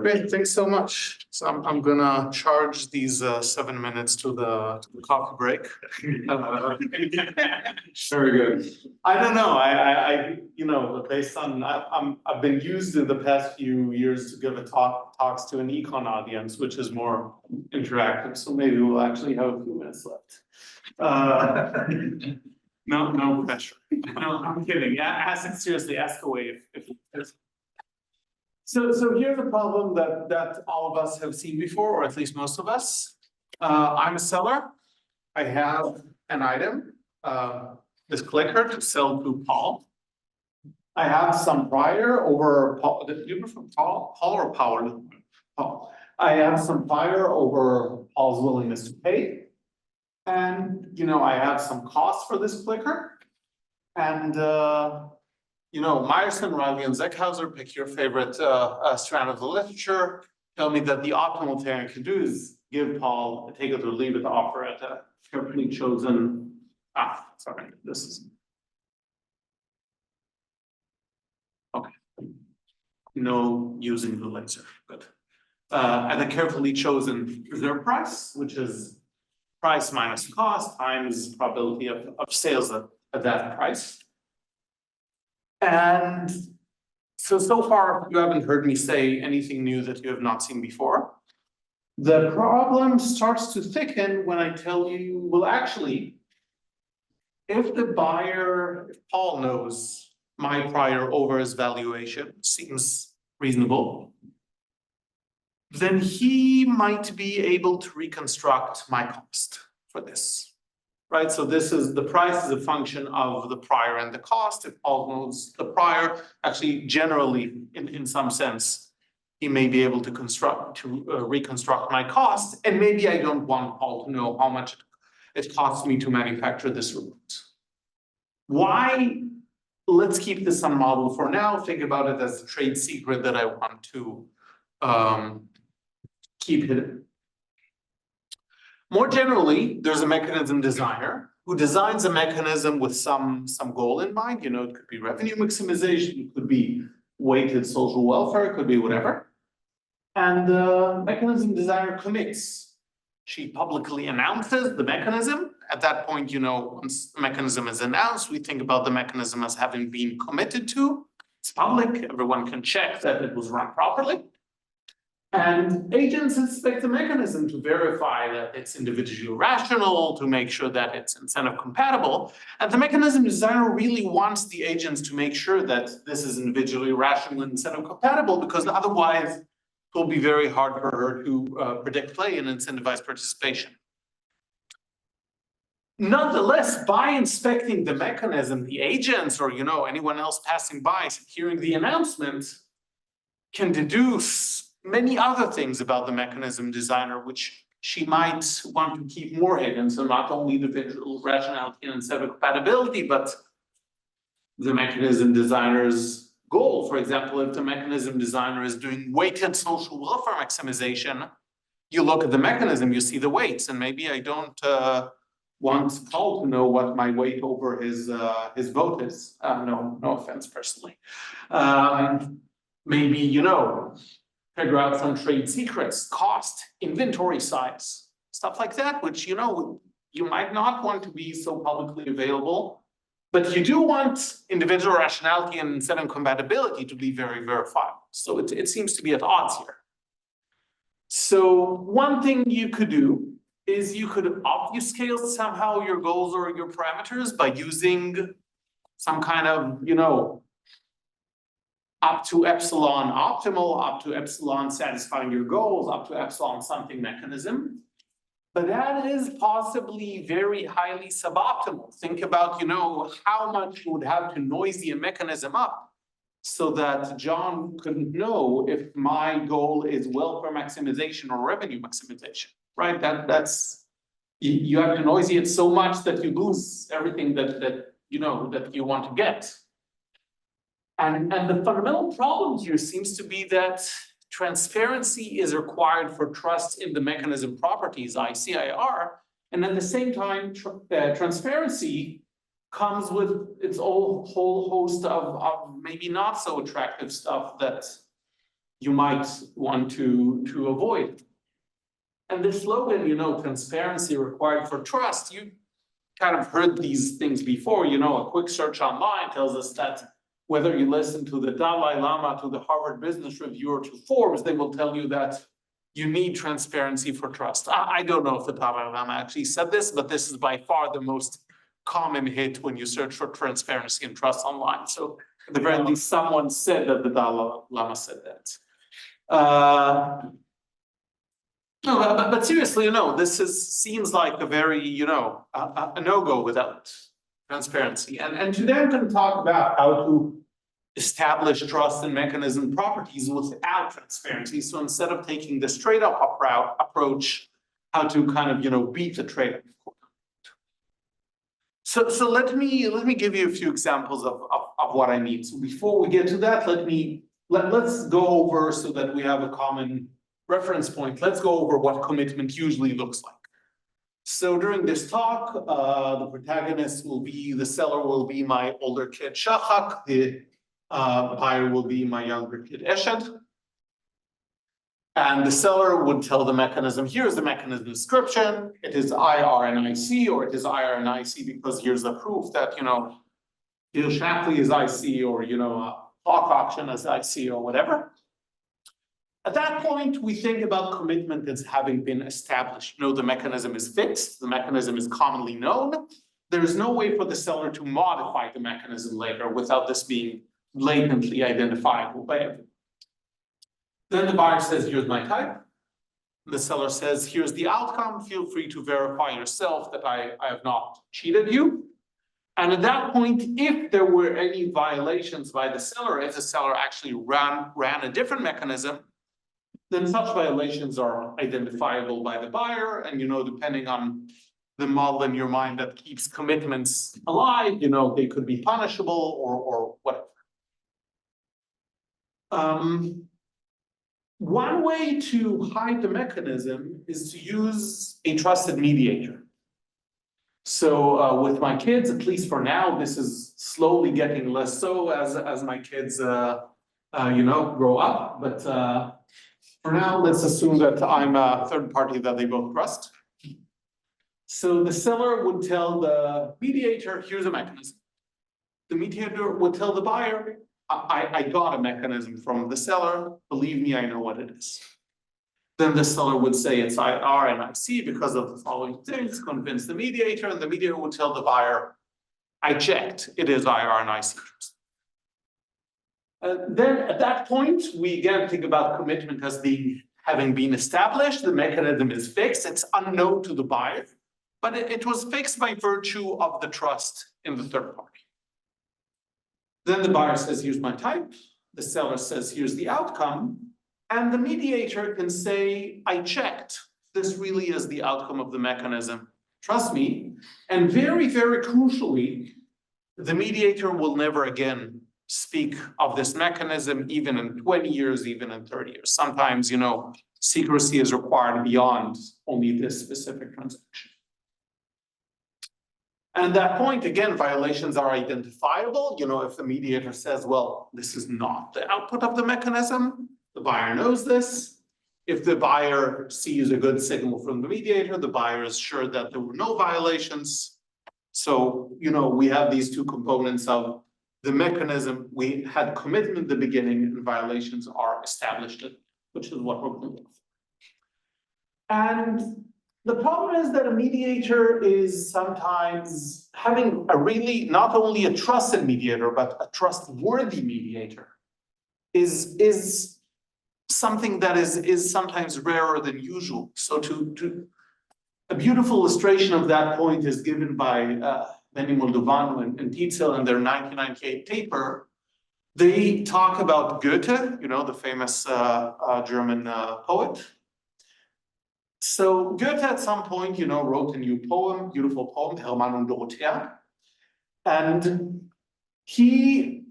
Great, thanks so much. So I'm gonna charge these 7 minutes to the coffee break. Very good. I don't know. I based on I've been used in the past few years to give talks to an econ audience, which is more interactive. So maybe we'll actually have a few minutes left. No pressure. No, I'm kidding. Ask seriously. Ask away if there's. So here's a problem that all of us have seen before, or at least most of us. I'm a seller. I have an item, this clicker to sell to Paul. I have some prior over Paul. Did you prefer Paul or Paul? Paul. I have some prior over Paul's willingness to pay, and I have some cost for this clicker, and Meyerson, Riley, and Zeckhauser, pick your favorite strand of the literature, tell me that the optimal thing I can do is give Paul a take it or leave it offer at a carefully chosen, this is, okay. No using the laser, good. At a carefully chosen reserve price, which is price minus cost times probability of sales at that price. And so far, you haven't heard me say anything new that you have not seen before. The problem starts to thicken when I tell you, well, actually, if Paul knows my prior over his valuation, seems reasonable, then he might be able to reconstruct my cost for this. Right, so the price is a function of the prior and the cost. If Paul knows the prior, actually generally in some sense, he may be able to reconstruct my cost, and maybe I don't want Paul to know how much it costs me to manufacture this remote. Why? Let's keep this on model for now. Think about it as a trade secret that I want to keep hidden. More generally, there's a mechanism designer who designs a mechanism with some goal in mind. It could be revenue maximization, it could be weighted social welfare, it could be whatever. And the mechanism designer commits. She publicly announces the mechanism. At that point, once the mechanism is announced, we think about the mechanism as having been committed to. It's public, everyone can check that it was run properly. And agents inspect the mechanism to verify that it's individually rational, to make sure that it's incentive compatible. And the mechanism designer really wants the agents to make sure that this is individually rational and incentive compatible, because otherwise it will be very hard for her to predict play and incentivize participation. Nonetheless, by inspecting the mechanism, the agents or anyone else passing by, hearing the announcement, can deduce many other things about the mechanism designer, which she might want to keep more hidden. So not only the visual rationality and incentive compatibility, but the mechanism designer's goal. For example, if the mechanism designer is doing weighted social welfare maximization, you look at the mechanism, you see the weights, and maybe I don't want Paul to know what my weight over his vote is. No offense personally. Maybe, figure out some trade secrets, cost, inventory size, stuff like that, which, you might not want to be so publicly available, but you do want individual rationality and incentive compatibility to be very verifiable. So it seems to be at odds here. So one thing you could do is you could obfuscate somehow your goals or your parameters by using some kind of, up to epsilon optimal, up to epsilon satisfying your goals, up to epsilon something mechanism. But that is possibly very highly suboptimal. Think about, how much you would have to noisy a mechanism up so that John couldn't know if my goal is welfare maximization or revenue maximization, right? That's you have to noisy it so much that you lose everything that you want to get. And the fundamental problem here seems to be that transparency is required for trust in the mechanism properties, ICIR, and at the same time, transparency comes with its whole host of maybe not so attractive stuff that you might want to avoid. And this slogan, transparency required for trust, you kind of heard these things before, a quick search online tells us that whether you listen to the Dalai Lama, to the Harvard Business Review, or to Forbes, they will tell you that you need transparency for trust. I don't know if the Dalai Lama actually said this, but this is by far the most common hit when you search for transparency and trust online. So at the very least, someone said that the Dalai Lama said that. No, but seriously, this seems like a very, a no-go without transparency. And today I'm going to talk about how to establish trust and mechanism properties without transparency. So instead of taking the straight up approach, how to kind of, beat the trade-off. So let me give you a few examples of what I mean. So before we get to that, let's go over so that we have a common reference point. Let's go over what commitment usually looks like. So during this talk, the protagonist will be, the seller will be my older kid Shachak, the buyer will be my younger kid Eshed. And the seller would tell the mechanism, here's the mechanism description, it is IR and IC, or it is IR and IC because here's the proof that, Gil Shapley is IC, or, clock auction is IC, or whatever. At that point, we think about commitment as having been established. The mechanism is fixed, the mechanism is commonly known. There is no way for the seller to modify the mechanism later without this being blatantly identifiable by everyone. Then the buyer says, here's my type. The seller says, here's the outcome. Feel free to verify yourself that I have not cheated you. And at that point, if there were any violations by the seller, if the seller actually ran a different mechanism, then such violations are identifiable by the buyer. And, depending on the model in your mind that keeps commitments alive, they could be punishable or whatever. One way to hide the mechanism is to use a trusted mediator. So with my kids, at least for now, this is slowly getting less so as my kids, grow up. But for now, let's assume that I'm a third party that they both trust. So the seller would tell the mediator, here's a mechanism. The mediator would tell the buyer, I got a mechanism from the seller, believe me, I know what it is. Then the seller would say it's IR and IC because of the following things, convince the mediator, and the mediator would tell the buyer, I checked, it is IR and IC. Then at that point, we again think about commitment as having been established, the mechanism is fixed, it's unknown to the buyer, but it was fixed by virtue of the trust in the third party. Then the buyer says, here's my type. The seller says, here's the outcome. And the mediator can say, I checked. This really is the outcome of the mechanism. Trust me. And very, very crucially, the mediator will never again speak of this mechanism, even in 20 years, even in 30 years. Sometimes, secrecy is required beyond only this specific transaction. And at that point, again, violations are identifiable. If the mediator says, well, this is not the output of the mechanism, the buyer knows this. If the buyer sees a good signal from the mediator, the buyer is sure that there were no violations. So, we have these two components of the mechanism. We had commitment at the beginning and violations are established, which is what we're looking for. And the problem is that a mediator is sometimes having not only a trusted mediator, but a trustworthy mediator is something that is sometimes rarer than usual. So a beautiful illustration of that point is given by Benny Moldovano and Tietzel in their 1998 paper. They talk about Goethe, the famous German poet. So Goethe at some point, wrote a new poem, beautiful poem, Hermann und Dorothea. And he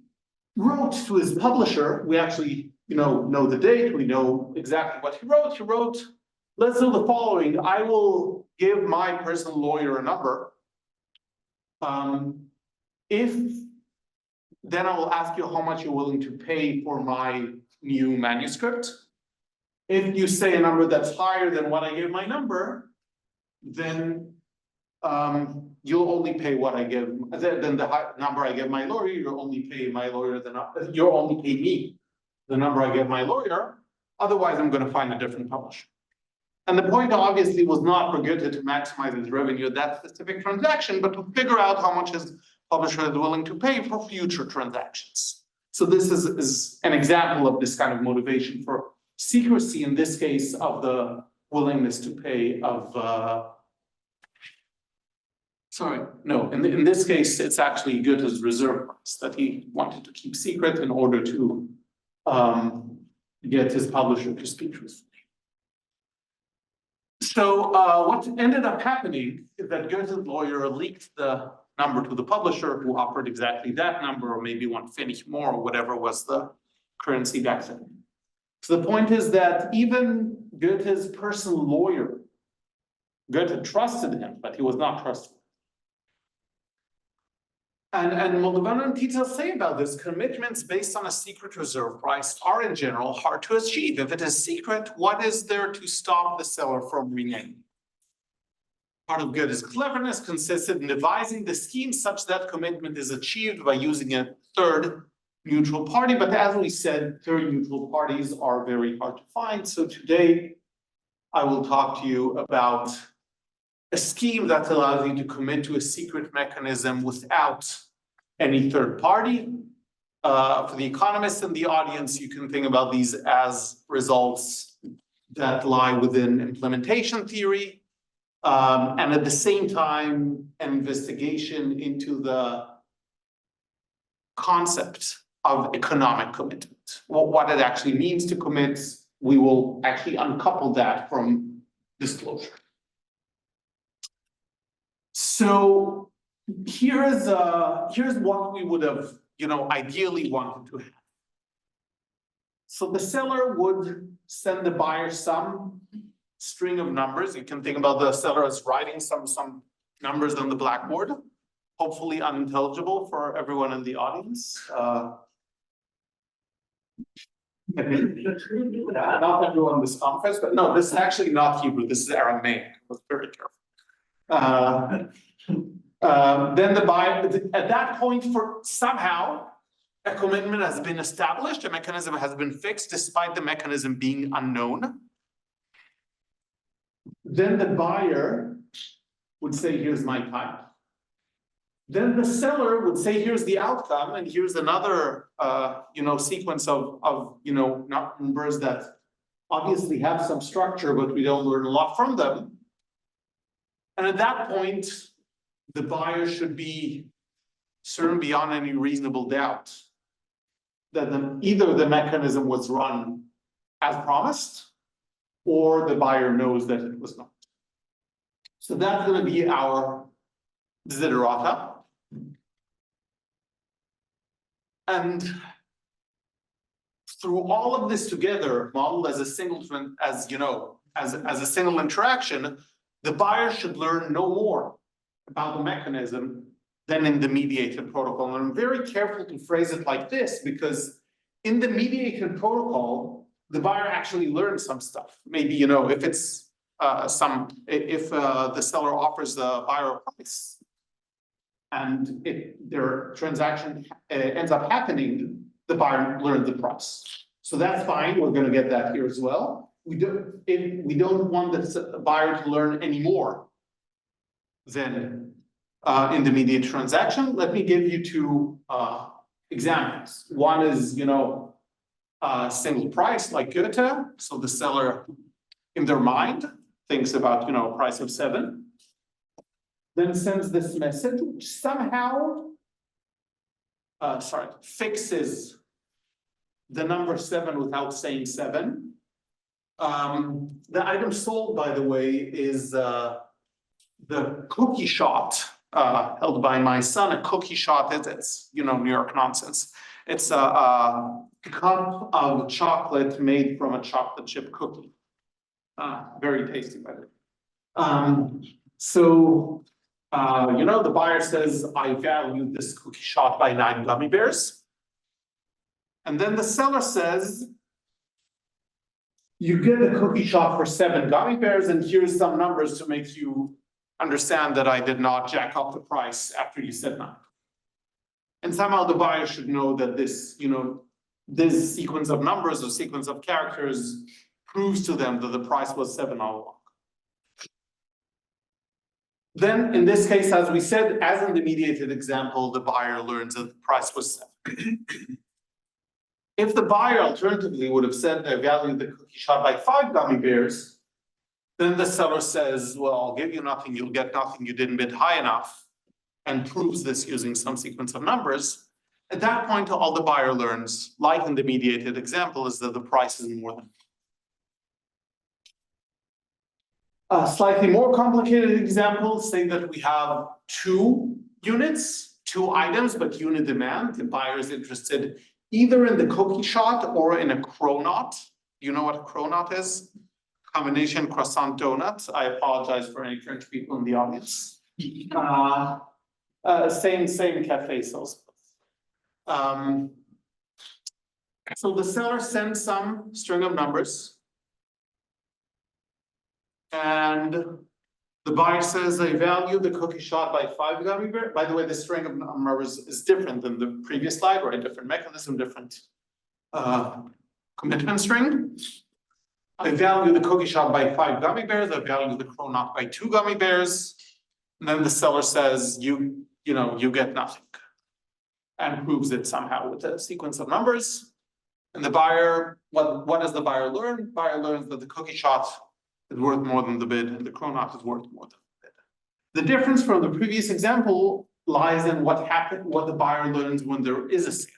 wrote to his publisher, we actually, know the date, we know exactly what he wrote. He wrote, let's do the following, I will give my personal lawyer a number. Then I will ask you how much you're willing to pay for my new manuscript. If you say a number that's higher than what I gave my number, then you'll only pay what I give, then the number I give my lawyer, you'll only pay my lawyer you'll only pay me the number I give my lawyer. Otherwise, I'm going to find a different publisher. And the point obviously was not for Goethe to maximize his revenue at that specific transaction, but to figure out how much his publisher is willing to pay for future transactions. So this is an example of this kind of motivation for secrecy, in this case, of the willingness to pay of, in this case, it's actually Goethe's reserve price that he wanted to keep secret in order to get his publisher to speak truthfully. So what ended up happening is that Goethe's lawyer leaked the number to the publisher, who offered exactly that number, or maybe 1 pfennig more, or whatever was the currency back then. So the point is that even Goethe's personal lawyer, Goethe trusted him, but he was not trustworthy. And Moldovan and Tita say about this, commitments based on a secret reserve price are in general hard to achieve. If it is secret, what is there to stop the seller from reneging? Part of Goethe's cleverness consisted in devising the scheme such that commitment is achieved by using a third neutral party. But as we said, third neutral parties are very hard to find. So today, I will talk to you about a scheme that allows you to commit to a secret mechanism without any third party. For the economists in the audience, you can think about these as results that lie within implementation theory, and at the same time, an investigation into the concept of economic commitment. What it actually means to commit, we will actually uncouple that from disclosure. So here's what we would have, ideally wanted to have. So the seller would send the buyer some string of numbers. You can think about the seller as writing some numbers on the blackboard, hopefully unintelligible for everyone in the audience. Not everyone in this conference, but no, this is actually not Hebrew. This is Aramaic. I was very careful. Then the buyer, at that point, for somehow a commitment has been established, a mechanism has been fixed, despite the mechanism being unknown. Then the buyer would say, here's my time. Then the seller would say, here's the outcome, and here's another sequence of numbers that obviously have some structure, but we don't learn a lot from them. And at that point, the buyer should be certain beyond any reasonable doubt that either the mechanism was run as promised, or the buyer knows that it was not. So that's going to be our desiderata. And through all of this together, modeled as a single, as a single interaction, the buyer should learn no more about the mechanism than in the mediated protocol. And I'm very careful to phrase it like this, because in the mediated protocol, the buyer actually learns some stuff. Maybe, if it's the seller offers the buyer a price and their transaction ends up happening, the buyer learned the price. So that's fine. We're going to get that here as well. We don't want the buyer to learn any more than in the mediated transaction. Let me give you two examples. One is, single price like Goethe. So the seller, in their mind, thinks about, a price of 7. Then sends this message, which somehow, fixes the number 7 without saying 7. The item sold, by the way, is the cookie shot held by my son. A cookie shot it's New York nonsense. It's a cup of chocolate made from a chocolate chip cookie. Very tasty, by the way. The buyer says, I value this cookie shot by 9 gummy bears. And then the seller says, you get the cookie shot for 7 gummy bears, and here's some numbers to make you understand that I did not jack up the price after you said 9. And somehow the buyer should know that this, this sequence of numbers or sequence of characters proves to them that the price was 7 all along. Then in this case, as we said, as in the mediated example, the buyer learns that the price was 7. If the buyer alternatively would have said I value the cookie shot by 5 gummy bears, then the seller says, well, I'll give you nothing, you'll get nothing, you didn't bid high enough, and proves this using some sequence of numbers. At that point, all the buyer learns, like in the mediated example, is that the price is more than. A slightly more complicated example, say that we have 2 units, 2 items, but unit demand. The buyer is interested either in the cookie shot or in a cronut. You know what a cronut is? Combination croissant donut. I apologize for any French people in the audience. Same cafe sauce. So the seller sends some string of numbers. And the buyer says, I value the cookie shot by 5 gummy bears. By the way, the string of numbers is different than the previous slide, right? Different mechanism, different commitment string. I value the cookie shot by 5 gummy bears. I value the cronut by 2 gummy bears. And then the seller says, you get nothing. And proves it somehow with a sequence of numbers. And the buyer, what does the buyer learn? Buyer learns that the cookie shot is worth more than the bid, and the cronut is worth more than the bid. The difference from the previous example lies in what the buyer learns when there is a sale.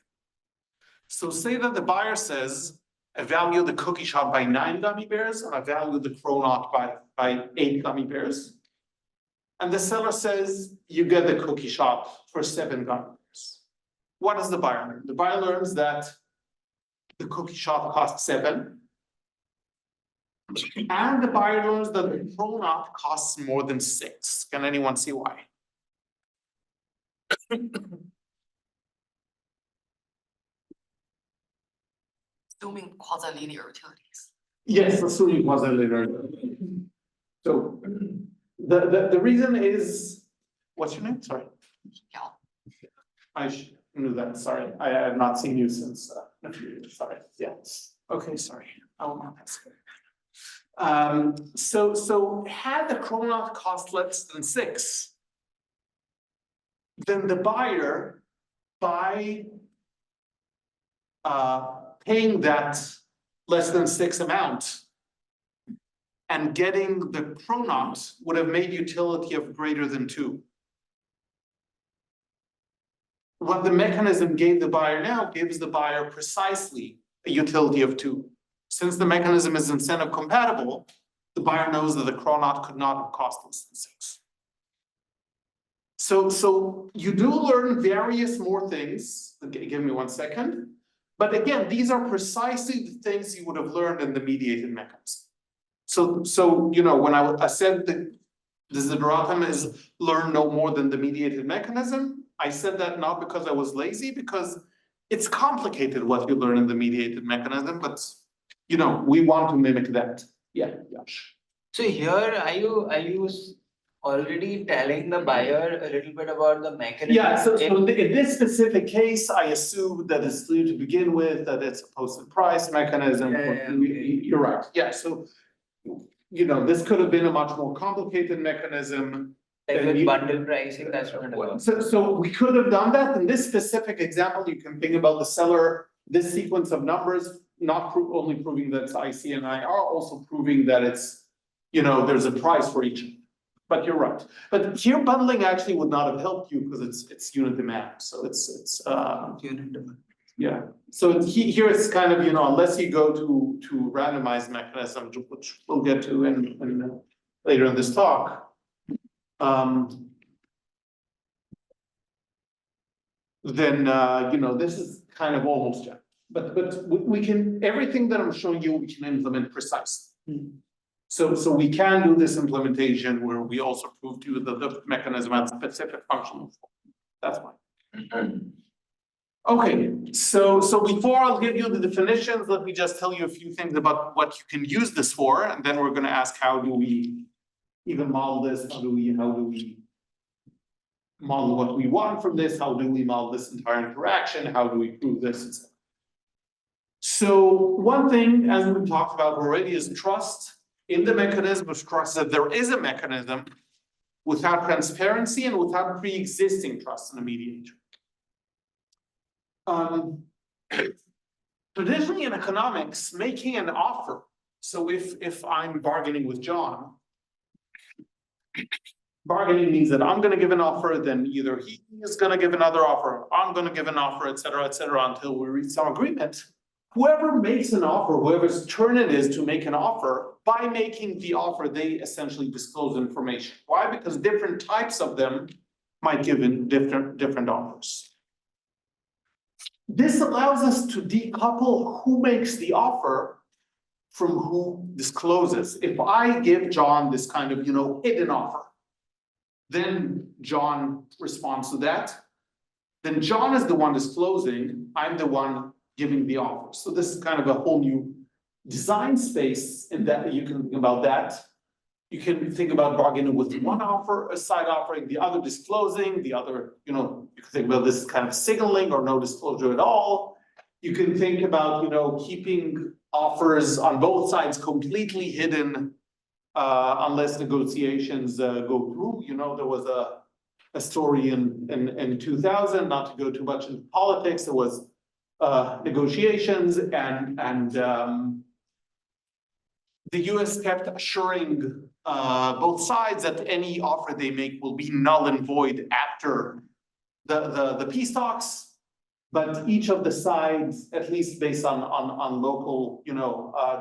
So say that the buyer says, I value the cookie shot by 9 gummy bears, and I value the cronut by 8 gummy bears. And the seller says, you get the cookie shot for 7 gummy bears. What does the buyer learn? The buyer learns that the cookie shot costs 7. And the buyer learns that the cronut costs more than 6. Can anyone see why? Assuming quasi-linear utilities. Yes, assuming quasi-linear. So the reason is, what's your name? Sorry. Yeah. I knew that. Sorry, I have not seen you since a few years. Sorry. Yeah. Okay. Sorry. I will not ask. So had the cronut cost less than 6, then the buyer, by paying that less than 6 amount and getting the cronut would have made utility of greater than 2. What the mechanism gave the buyer now gives the buyer precisely a utility of 2. Since the mechanism is incentive compatible, the buyer knows that the cronut could not have cost less than 6. So you do learn various more things. Okay, give me 1 second. But again, these are precisely the things you would have learned in the mediated mechanism. So when I said that the desideratum is learn no more than the mediated mechanism, I said that not because I was lazy, because it's complicated what you learn in the mediated mechanism, but we want to mimic that. Yeah, Yash. So here, are you already telling the buyer a little bit about the mechanism? Yeah, so in this specific case, I assumed that it's due to begin with, that it's a posted price mechanism. Yeah, You're right. Yeah, so this could have been a much more complicated mechanism. Like with bundle pricing, that's what it was. So we could have done that. In this specific example, you can think about the seller, this sequence of numbers, not only proving that it's IC and IR, also proving that it's, there's a price for each. But you're right. But here bundling actually would not have helped you because it's unit demand. So it's Unit demand. yeah. So here it's kind of, unless you go to randomized mechanism, which we'll get to in later in this talk. Then this is kind of almost done. But we can, everything that I'm showing you, we can implement precisely. So we can do this implementation where we also prove to you that the mechanism has specific functional form. That's why. Okay, so before I'll give you the definitions, let me just tell you a few things about what you can use this for, and then we're gonna ask how do we even model this, how do we model what we want from this, how do we model this entire interaction, how do we prove this, etc. So one thing, as we talked about already, is trust in the mechanism of trust, that there is a mechanism without transparency and without pre-existing trust in a mediator. Traditionally in economics, making an offer, so if I'm bargaining with John, bargaining means that I'm gonna give an offer, then either he is gonna give another offer, I'm gonna give an offer, et cetera, until we reach some agreement. Whoever makes an offer, whoever's turn it is to make an offer, by making the offer, they essentially disclose information. Why? Because different types of them might give in different offers. This allows us to decouple who makes the offer from who discloses. If I give John this kind of, hidden offer, then John responds to that. Then John is the one disclosing, I'm the one giving the offer. So this is kind of a whole new design space in that you can think about that. You can think about bargaining with one offer, a side offering, the other disclosing, the other, you can think about this kind of signaling or no disclosure at all. You can think about, keeping offers on both sides completely hidden unless negotiations go through. There was a story in 2000, not to go too much into politics, there was negotiations and the US kept assuring both sides that any offer they make will be null and void after the peace talks. But each of the sides, at least based on local,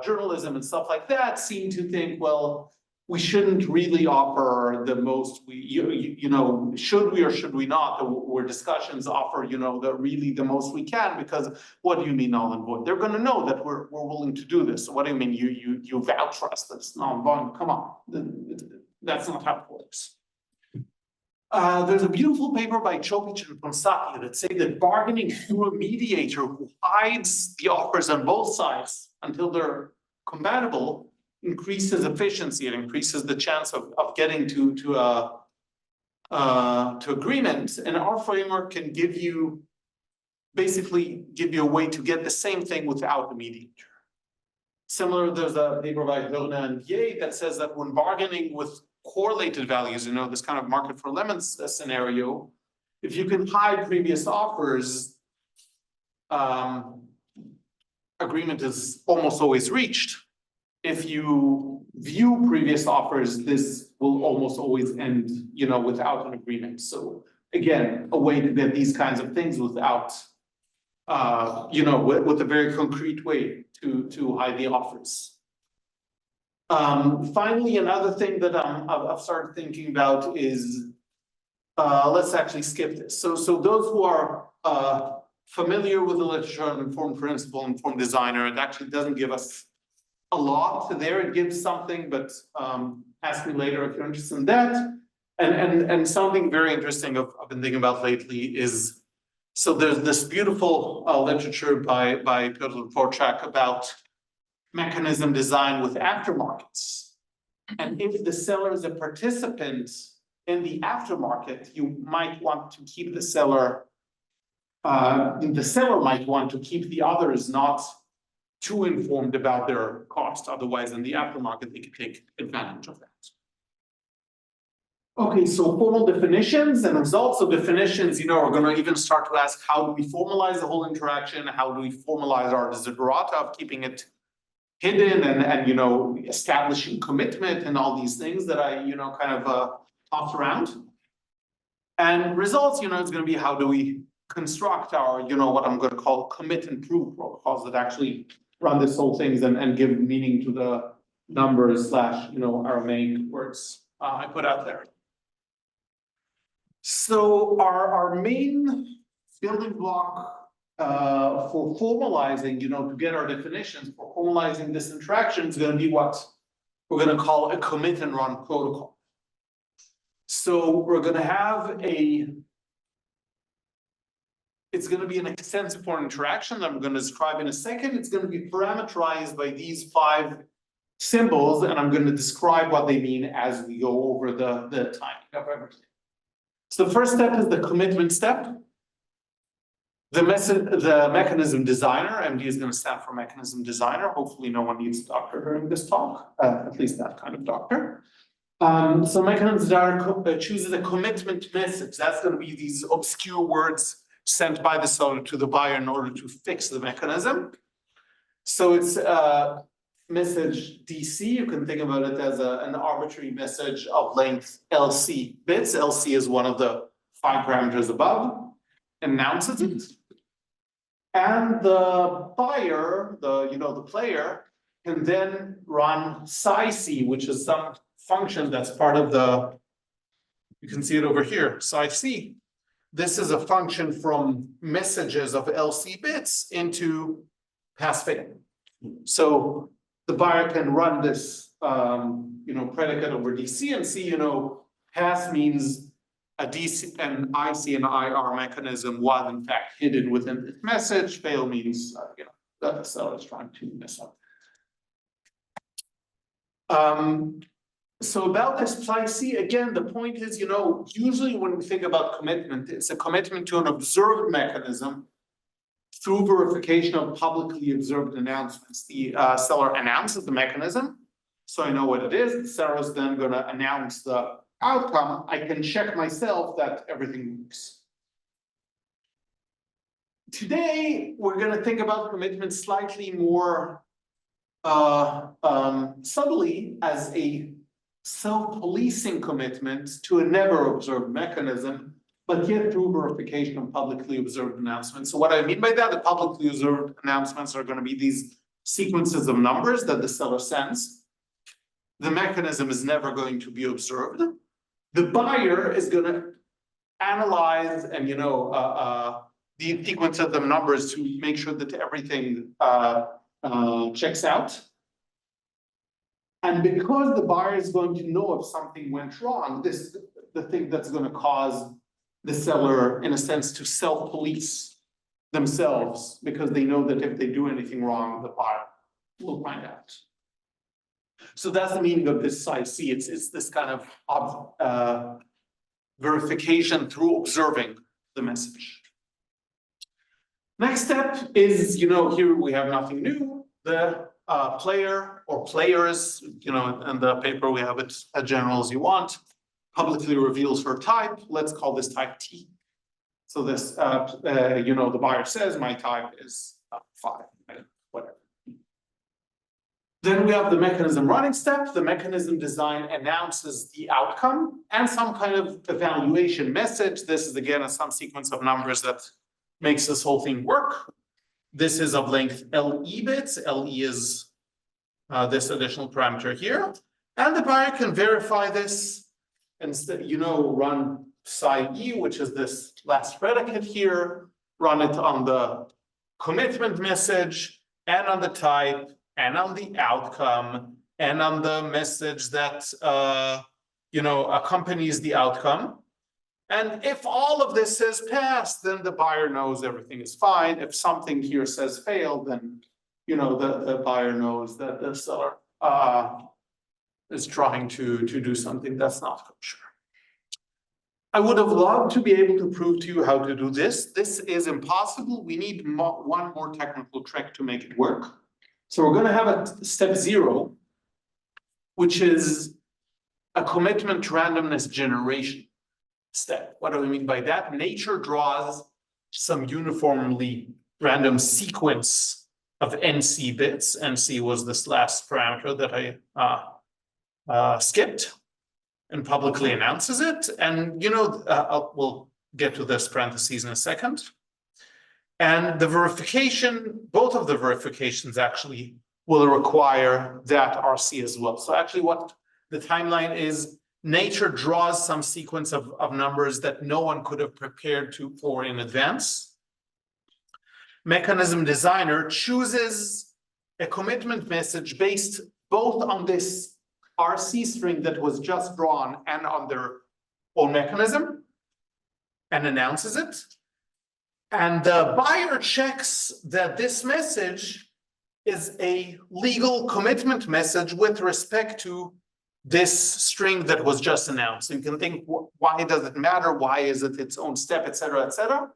journalism and stuff like that, seem to think, well, we shouldn't really offer the most. Should we or should we not? Where discussions offer, the most we can, because what do you mean null and void? They're going to know that we're willing to do this. So what do you mean you vouch for us that it's null and void? Come on, that's not how it works. There's a beautiful paper by Chopic and Ponsaki that say that bargaining through a mediator who hides the offers on both sides until they're compatible increases efficiency. It increases the chance of getting to agreement. And our framework can basically give you a way to get the same thing without a mediator. Similar, there's a paper by Hörner and Ye that says that when bargaining with correlated values, this kind of market for lemons scenario, if you can hide previous offers, agreement is almost always reached. If you view previous offers, this will almost always end, without an agreement. So again, a way to get these kinds of things without, with a very concrete way to hide the offers. Finally, another thing that I've started thinking about is, let's actually skip this. So those who are familiar with the literature on informed principle, informed designer, it actually doesn't give us a lot there. It gives something, but ask me later if you're interested in that. And something very interesting I've been thinking about lately is, so there's this beautiful literature by Piotr Dworczak about mechanism design with aftermarkets. And if the seller is a participant in the aftermarket, you might want to keep the seller might want to keep the others not too informed about their cost. Otherwise, in the aftermarket, they can take advantage of that. Okay, so formal definitions and results of definitions, we're going to even start to ask, how do we formalize the whole interaction? How do we formalize our desiderata of keeping it hidden and establishing commitment and all these things that I, kind of tossed around. And results, it's going to be, how do we construct our, what I'm going to call commit and prove protocols that actually run this whole things and give meaning to the numbers / Aramaic words I put out there. So our main building block for formalizing, to get our definitions for formalizing this interaction is going to be what we're going to call a commit and run protocol. So we're going to have It's gonna be an extensive point interaction that I'm gonna describe in a second. It's gonna be parameterized by these 5 symbols, and I'm gonna describe what they mean as we go over the timing of everything. So the first step is the commitment step. The mechanism designer, MD is gonna stand for mechanism designer. Hopefully no one needs a doctor during this talk, at least that kind of doctor. So mechanism designer chooses a commitment message. That's gonna be these obscure words sent by the seller to the buyer in order to fix the mechanism. So it's message DC. You can think about it as an arbitrary message of length LC bits. LC is one of the 5 parameters above, announces it. And the buyer, the player, can then run psi-c, which is some function that's part of the, you can see it over here, psi-c. This is a function from messages of LC bits into pass-fail. So the buyer can run this, predicate over DC and see, pass means a DC, an IC and IR mechanism was in fact hidden within this message. Fail means, that the seller is trying to mess up. So about this psi-c, again, the point is, usually when we think about commitment, it's a commitment to an observed mechanism through verification of publicly observed announcements. The seller announces the mechanism, so I know what it is. The seller is then going to announce the outcome. I can check myself that everything works. Today, we're going to think about commitment slightly more subtly as a self-policing commitment to a never observed mechanism, but yet through verification of publicly observed announcements. So what I mean by that, the publicly observed announcements are going to be these sequences of numbers that the seller sends. The mechanism is never going to be observed. The buyer is going to analyze and the sequence of the numbers to make sure that everything checks out. And because the buyer is going to know if something went wrong, this is the thing that's going to cause the seller, in a sense, to self-police themselves, because they know that if they do anything wrong, the buyer will find out. So that's the meaning of this psi-c. It's this kind of verification through observing the message. Next step is, here we have nothing new. The player or players, in the paper we have it as general as you want, publicly reveals her type. Let's call this type T. So this, the buyer says my type is 5, whatever. Then we have the mechanism running step. The mechanism design announces the outcome and some kind of evaluation message. This is again some sequence of numbers that makes this whole thing work. This is of length LE bits. LE is this additional parameter here. And the buyer can verify this and run psi-e, which is this last predicate here, run it on the commitment message and on the type and on the outcome and on the message that accompanies the outcome. And if all of this says pass, then the buyer knows everything is fine. If something here says fail, then the buyer knows that the seller is trying to do something that's not kosher. I would have loved to be able to prove to you how to do this. This is impossible. We need one more technical trick to make it work. So we're going to have a step 0, which is a commitment randomness generation step. What do we mean by that? Nature draws some uniformly random sequence of NC bits. NC was this last parameter that I skipped, and publicly announces it. And we'll get to this parentheses in a second. And the verification, both of the verifications actually will require that RC as well. So actually what the timeline is, nature draws some sequence of numbers that no one could have prepared for in advance. Mechanism designer chooses a commitment message based both on this RC string that was just drawn and on their own mechanism, and announces it. And the buyer checks that this message is a legal commitment message with respect to this string that was just announced. So you can think, why does it matter? Why is it its own step, et cetera, et cetera?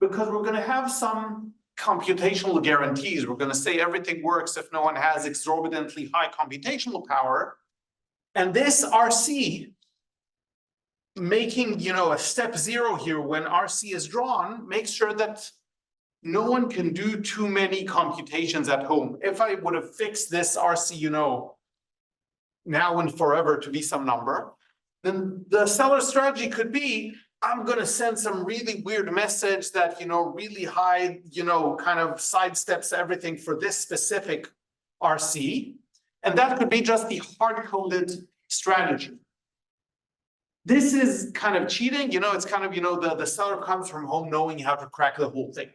Because we're going to have some computational guarantees. We're going to say everything works if no one has exorbitantly high computational power. And this RC making, a step 0 here when RC is drawn, makes sure that no one can do too many computations at home. If I would have fixed this RC, now and forever to be some number, then the seller strategy could be, I'm going to send some really weird message that, really high, kind of sidesteps everything for this specific RC. And that could be just the hard-coded strategy. This is kind of cheating, it's kind of, the seller comes from home knowing how to crack the whole thing.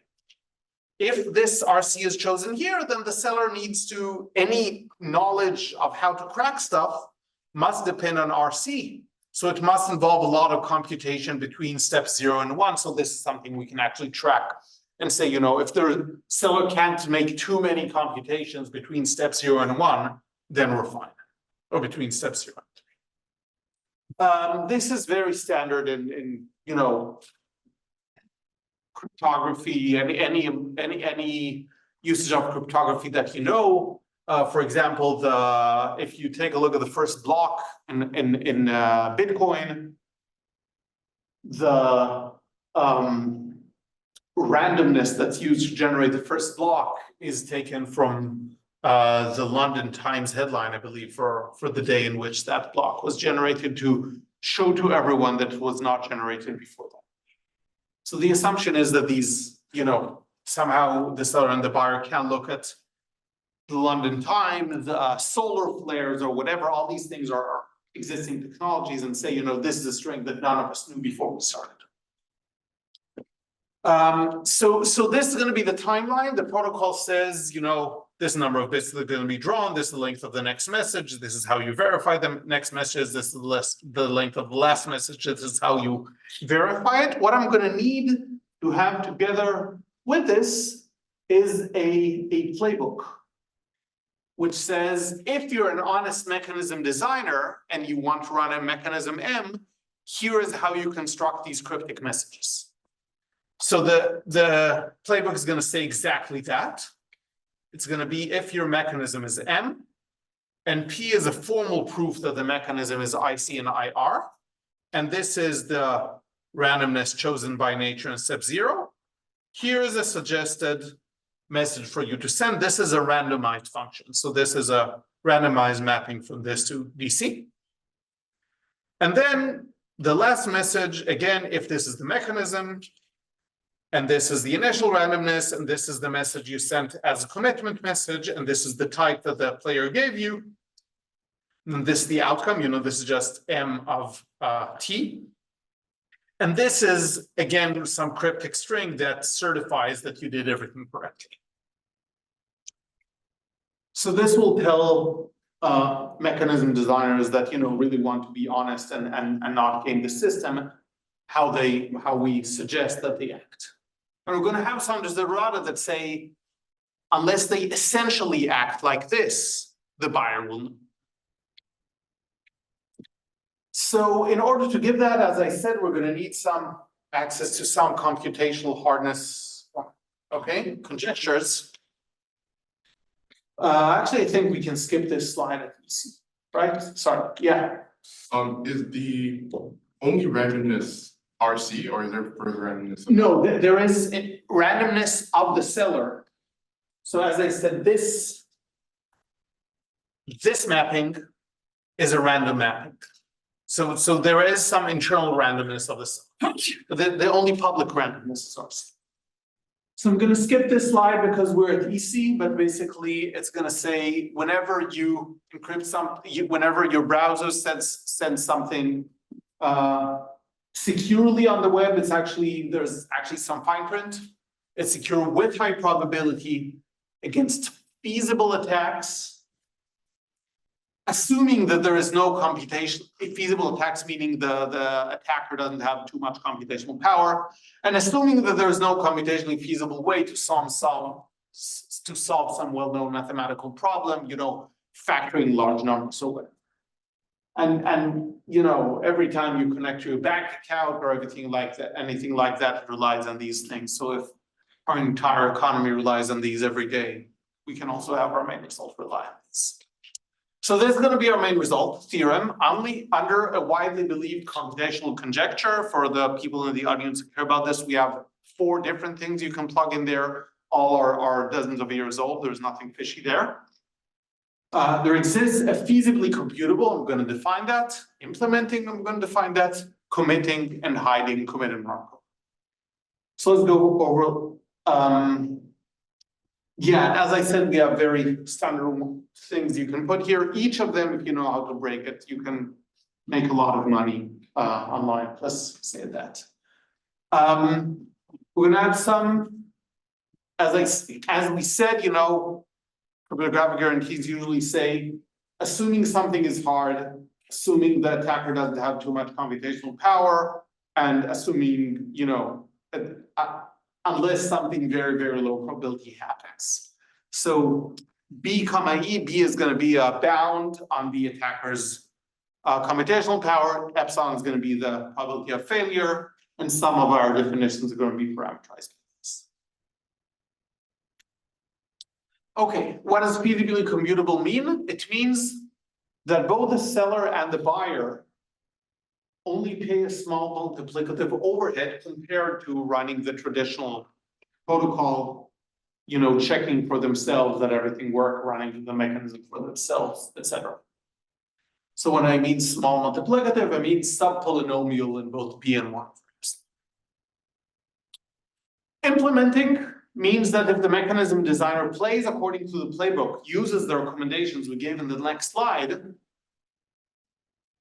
If this RC is chosen here, then the seller needs to, any knowledge of how to crack stuff must depend on RC. So it must involve a lot of computation between steps 0 and 1. So this is something we can actually track and say, if the seller can't make too many computations between step 0 and 1, then we're fine. Or between steps 0 and 3. This is very standard in cryptography, any usage of cryptography that for example, if you take a look at the first block in Bitcoin, the randomness that's used to generate the first block is taken from the London Times headline, I believe, for the day in which that block was generated, to show to everyone that it was not generated before that. So the assumption is that these, somehow the seller and the buyer can look at the London Times, solar flares or whatever, all these things are existing technologies, and say, this is a string that none of us knew before we started. So this is going to be the timeline. The protocol says, this number of bits that are going to be drawn, this is the length of the next message, this is how you verify the next message, this is the length of the last message, this is how you verify it. What I'm going to need to have together with this is a playbook, which says, if you're an honest mechanism designer and you want to run a mechanism M, here is how you construct these cryptic messages. So the playbook is going to say exactly that. It's going to be, if your mechanism is M, and P is a formal proof that the mechanism is IC and IR, and this is the randomness chosen by nature in step 0. Here is a suggested message for you to send. This is a randomized function. So this is a randomized mapping from this to DC. And then the last message, again, if this is the mechanism, and this is the initial randomness, and this is the message you sent as a commitment message, and this is the type that the player gave you, and this is the outcome, this is just M of T. And this is, again, some cryptic string that certifies that you did everything correctly. So this will tell mechanism designers that, really want to be honest and not game the system, how we suggest that they act. And we're going to have some desiderata that say, unless they essentially act like this, the buyer will know. So in order to give that, as I said, we're going to need some access to some computational hardness, conjectures. Actually, I think we can skip this slide at least, right? Sorry, yeah. Is the only randomness RC, or is there further randomness? No, there is randomness of the seller. So as I said, this mapping is a random mapping. So there is some internal randomness of the seller. The only public randomness is RC. So I'm going to skip this slide because we're at EC, but basically it's going to say whenever you encrypt something, whenever your browser sends something securely on the web, there's actually some fine print. It's secure with high probability against feasible attacks. assuming that there is no computation, feasible attacks, meaning the attacker doesn't have too much computational power, and assuming that there is no computationally feasible way to solve some well-known mathematical problem, you know, factoring large numbers. So, and you know, every time you connect to a bank account or everything like that, anything like that, it relies on these things. So if our entire economy relies on these every day, we can also have our main result rely on this. So this is going to be our main result theorem, only under a widely believed computational conjecture. For the people in the audience who care about this, we have 4 different things you can plug in there. All are dozens of years old. There's nothing fishy there. There exists a feasibly computable, I'm going to define that. Implementing, I'm going to define that. Committing and hiding committed Markov. So let's go over. Yeah, as I said, we have very standard things you can put here. Each of them, if you know how to break it, you can make a lot of money online. Let's say that. We're gonna add some, as we said, you know, cryptographic guarantees usually say, assuming something is hard, assuming the attacker doesn't have too much computational power, and assuming, you know, unless something very, very low probability happens. So B comma E, B is going to be a bound on the attacker's computational power, epsilon is going to be the probability of failure, and some of our definitions are going to be parameterized. Okay, what does feasibly commutable mean? It means that both the seller and the buyer only pay a small multiplicative overhead compared to running the traditional protocol, you know, checking for themselves that everything works, running the mechanism for themselves, etc. So when I mean small multiplicative, I mean subpolynomial in both P and 1. Implementing means that if the mechanism designer plays according to the playbook, uses the recommendations we gave in the next slide,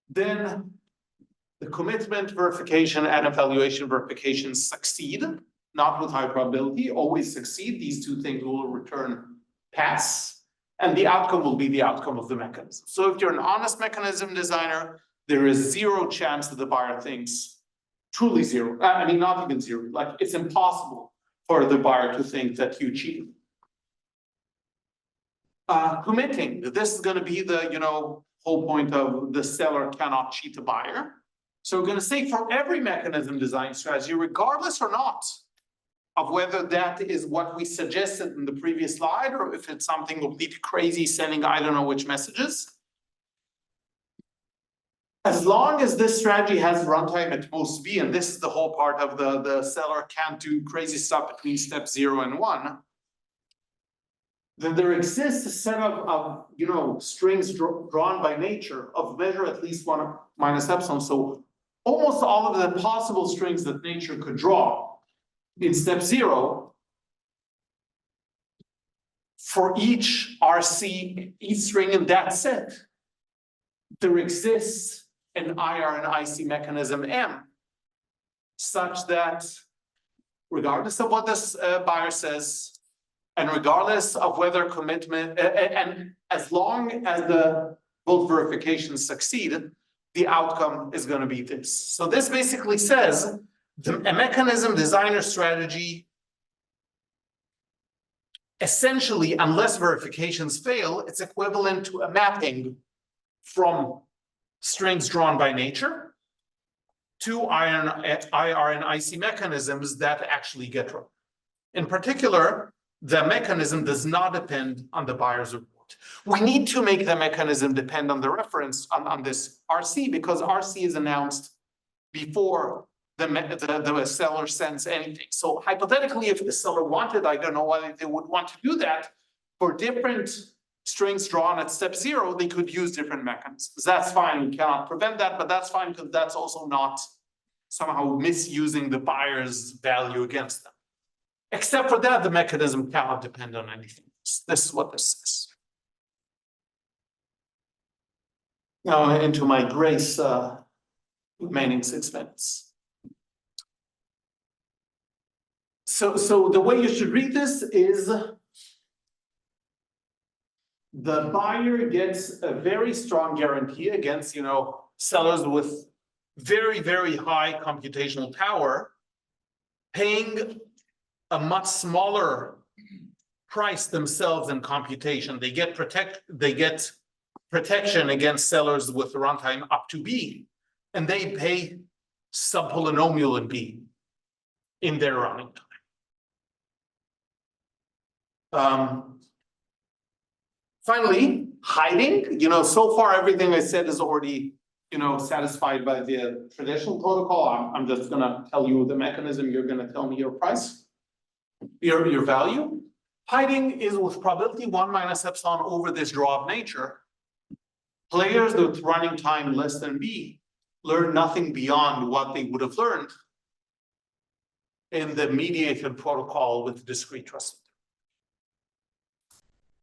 then the commitment verification and evaluation verification succeed, not with high probability, always succeed. These 2 things will return pass, and the outcome will be the outcome of the mechanism. So if you're an honest mechanism designer, there is 0 chance that the buyer thinks, truly 0, I mean, not even 0, like it's impossible for the buyer to think that you cheated. Committing, this is going to be the, you know, whole point of the seller cannot cheat the buyer. So we're going to say for every mechanism design strategy, regardless or not of whether that is what we suggested in the previous slide, or if it's something completely crazy, sending I don't know which messages. As long as this strategy has runtime at most B, and this is the whole part of the seller can't do crazy stuff between step 0 and 1, then there exists a set of you know, strings drawn by nature of measure at least 1 minus epsilon. So almost all of the possible strings that nature could draw in step 0, for each RC, each string in that set, there exists an IR and IC mechanism M, such that regardless of what this buyer says, and regardless of whether commitment, and as long as the both verifications succeed, the outcome is going to be this. So this basically says a mechanism designer strategy, essentially, unless verifications fail, it's equivalent to a mapping from strings drawn by nature to IR and IC mechanisms that actually get drawn. In particular, the mechanism does not depend on the buyer's report. We need to make the mechanism depend on the reference on this RC, because RC is announced before the seller sends anything. So hypothetically, if the seller wanted, I don't know why they would want to do that, for different strings drawn at step 0, they could use different mechanisms. That's fine, we cannot prevent that, but that's fine because that's also not somehow misusing the buyer's value against them. Except for that, the mechanism cannot depend on anything else. This is what this says. Now into my grace remaining 6 minutes. So the way you should read this is the buyer gets a very strong guarantee against, sellers with very, very high computational power, paying a much smaller price themselves in computation. They get protection against sellers with runtime up to B, and they pay subpolynomial in B in their running time. Finally, hiding, so far everything I said is already, satisfied by the traditional protocol. I'm just gonna tell you the mechanism, you're gonna tell me your price, your value. Hiding is with probability 1 minus epsilon over this draw of nature. Players with running time less than B learn nothing beyond what they would have learned in the mediated protocol with discrete trust.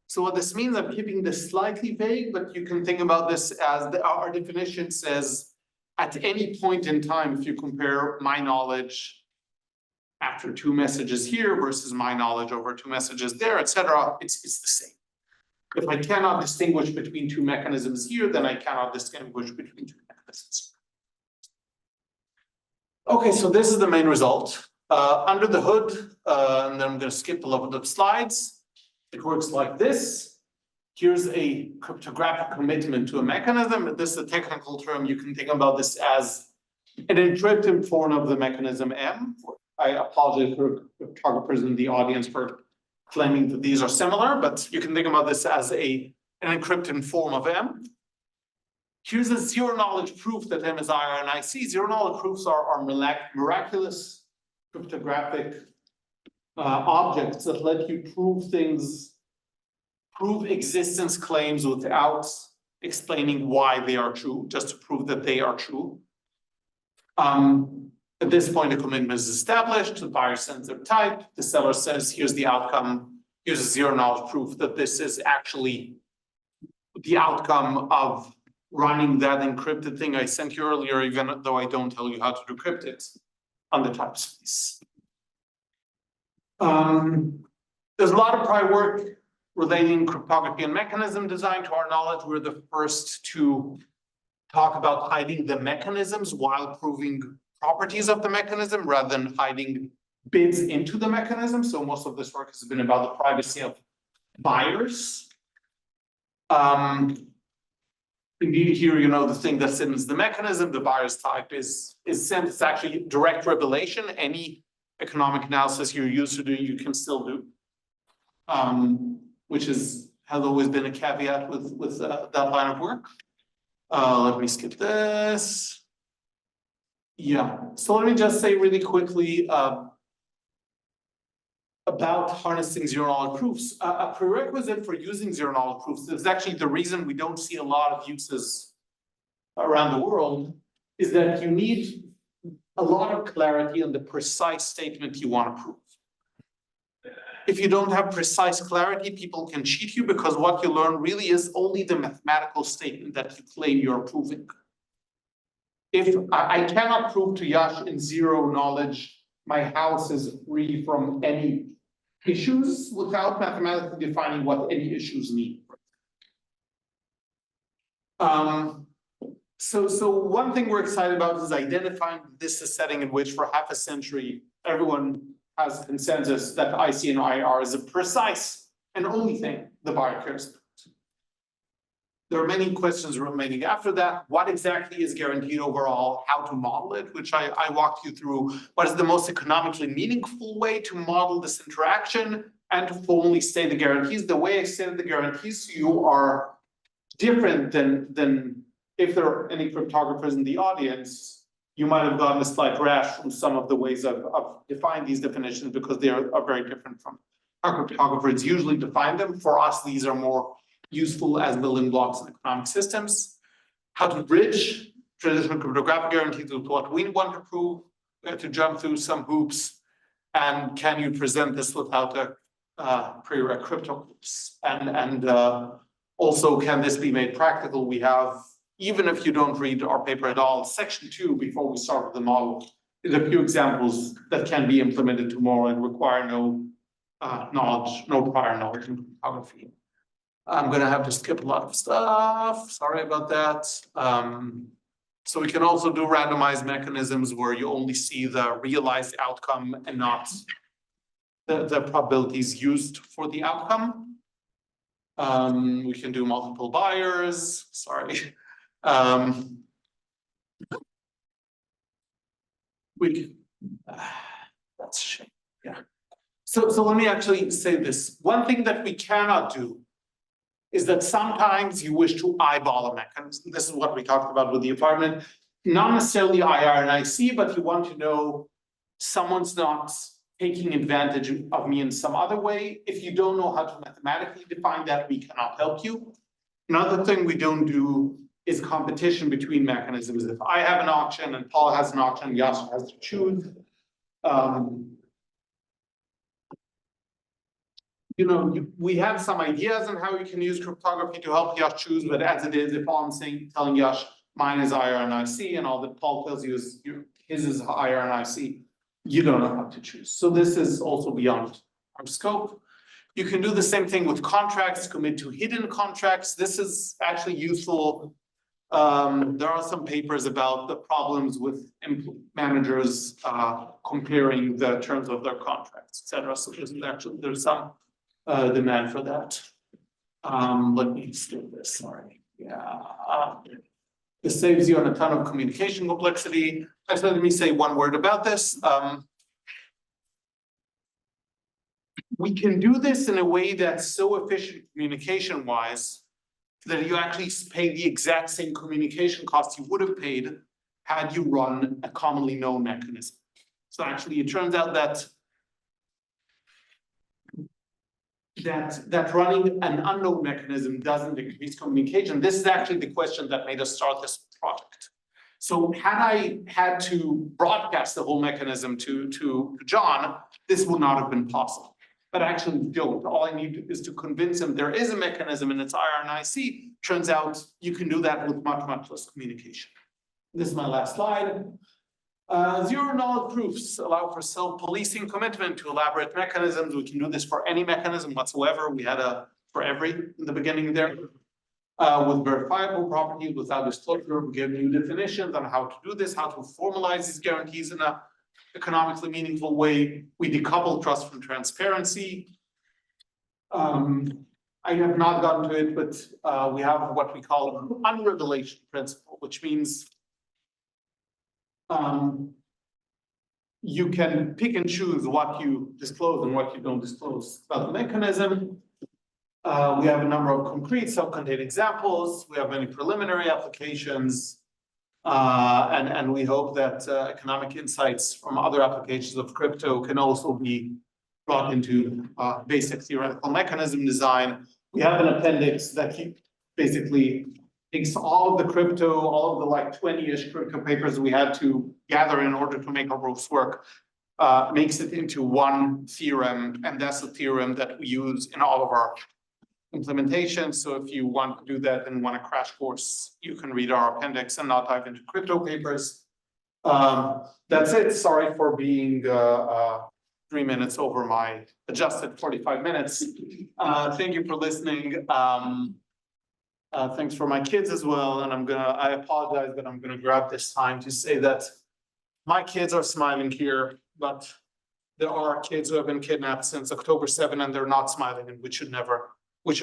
So what this means, I'm keeping this slightly vague, but you can think about this as our definition says, at any point in time, if you compare my knowledge after 2 messages here versus my knowledge over 2 messages there, etc., it's the same. If I cannot distinguish between 2 mechanisms here, then I cannot distinguish between 2 mechanisms. Okay, so this is the main result. Under the hood, and then I'm going to skip a little bit of slides. It works like this. Here's a cryptographic commitment to a mechanism. This is a technical term. You can think about this as an encrypted form of the mechanism M. I apologize for cryptographers in the audience for claiming that these are similar, but you can think about this as an encrypted form of M. Here's a zero knowledge proof that M is IR and IC. Zero knowledge proofs are miraculous cryptographic objects that let you prove existence claims without explaining why they are true, just to prove that they are true. At this point, a commitment is established, the buyer sends their type, the seller says, here's the outcome, here's a zero knowledge proof that this is actually the outcome of running that encrypted thing I sent you earlier, even though I don't tell you how to decrypt it on the type space. There's a lot of prior work relating cryptography and mechanism design. To our knowledge, we're the first to talk about hiding the mechanisms while proving properties of the mechanism rather than hiding bids into the mechanism. So most of this work has been about the privacy of buyers. Indeed, here, the thing that sends the mechanism, the buyer's type is sent. It's actually direct revelation. Any economic analysis you're used to doing, you can still do, which has always been a caveat with that line of work. Let me skip this. Yeah, so let me just say really quickly about harnessing zero knowledge proofs. A prerequisite for using zero knowledge proofs is actually the reason we don't see a lot of uses around the world, is that you need a lot of clarity on the precise statement you want to prove. If you don't have precise clarity, people can cheat you because what you learn really is only the mathematical statement that you claim you're proving. If I cannot prove to Yash in zero knowledge, my house is free from any issues without mathematically defining what any issues mean. So one thing we're excited about is identifying this a setting in which for half a century, everyone has consensus that IC and IR is a precise and only thing the buyer cares about. There are many questions remaining after that. What exactly is guaranteed overall? How to model it, which I walked you through. What is the most economically meaningful way to model this interaction and to formally state the guarantees? The way I stated the guarantees to you are different than if there are any cryptographers in the audience. You might have gotten a slight rash from some of the ways I've defined these definitions because they are very different from how cryptographers usually define them. For us, these are more useful as building blocks in economic systems. How to bridge traditional cryptographic guarantees with what we want to prove. We have to jump through some hoops. And can you present this without a prereq crypto hoops? And also, can this be made practical? We have, even if you don't read our paper at all, section 2, before we start with the model, is a few examples that can be implemented tomorrow and require no prior knowledge in cryptography. I'm gonna have to skip a lot of stuff, sorry about that. So we can also do randomized mechanisms where you only see the realized outcome and not the probabilities used for the outcome. We can do multiple buyers, sorry. We can, that's a shame, yeah. So let me actually say this. One thing that we cannot do is that sometimes you wish to eyeball a mechanism. This is what we talked about with the apartment. Not necessarily IR and IC, but you want to know someone's not taking advantage of me in some other way. If you don't know how to mathematically define that, we cannot help you. Another thing we don't do is competition between mechanisms. If I have an auction and Paul has an auction, Yasser has to choose. You know, we have some ideas on how you can use cryptography to help Yash choose, but as it is, if all I'm telling Yash, mine is IR and IC, and all that Paul tells you is his is IR and IC, you don't know how to choose. So this is also beyond our scope. You can do the same thing with contracts, commit to hidden contracts. This is actually useful. There are some papers about the problems with managers comparing the terms of their contracts, etc. So there's some demand for that. Let me do this, sorry. Yeah. This saves you on a ton of communication complexity. Actually, let me say one word about this. We can do this in a way that's so efficient communication-wise that you actually pay the exact same communication costs you would have paid had you run a commonly known mechanism. So actually, it turns out that running an unknown mechanism doesn't increase communication. This is actually the question that made us start this project. So had I had to broadcast the whole mechanism to John, this would not have been possible. But I actually don't. All I need is to convince him there is a mechanism and it's IR and IC. Turns out you can do that with much, much less communication. This is my last slide. Zero knowledge proofs allow for self-policing commitment to elaborate mechanisms. We can do this for any mechanism whatsoever. We had a for every in the beginning there. With verifiable properties without disclosure, we give new definitions on how to do this, how to formalize these guarantees in a economically meaningful way. We decouple trust from transparency. I have not gotten to it, but we have what we call an unrevelation principle, which means you can pick and choose what you disclose and what you don't disclose about the mechanism. We have a number of concrete self-contained examples. We have many preliminary applications. And we hope that economic insights from other applications of crypto can also be brought into basic theoretical mechanism design. We have an appendix that basically takes all of the crypto, all of the like 20-ish crypto papers we had to gather in order to make our proofs work, makes it into one theorem, and that's the theorem that we use in all of our implementation. So if you want to do that and want a crash course, you can read our appendix and not dive into crypto papers. That's it. Sorry for being 3 minutes over my adjusted 45 minutes. Thank you for listening. Thanks for my kids as well. And I apologize, but I'm gonna grab this time to say that my kids are smiling here, but there are kids who have been kidnapped since October 7 and they're not smiling, and we should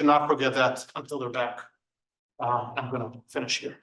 not forget that until they're back. I'm gonna finish here.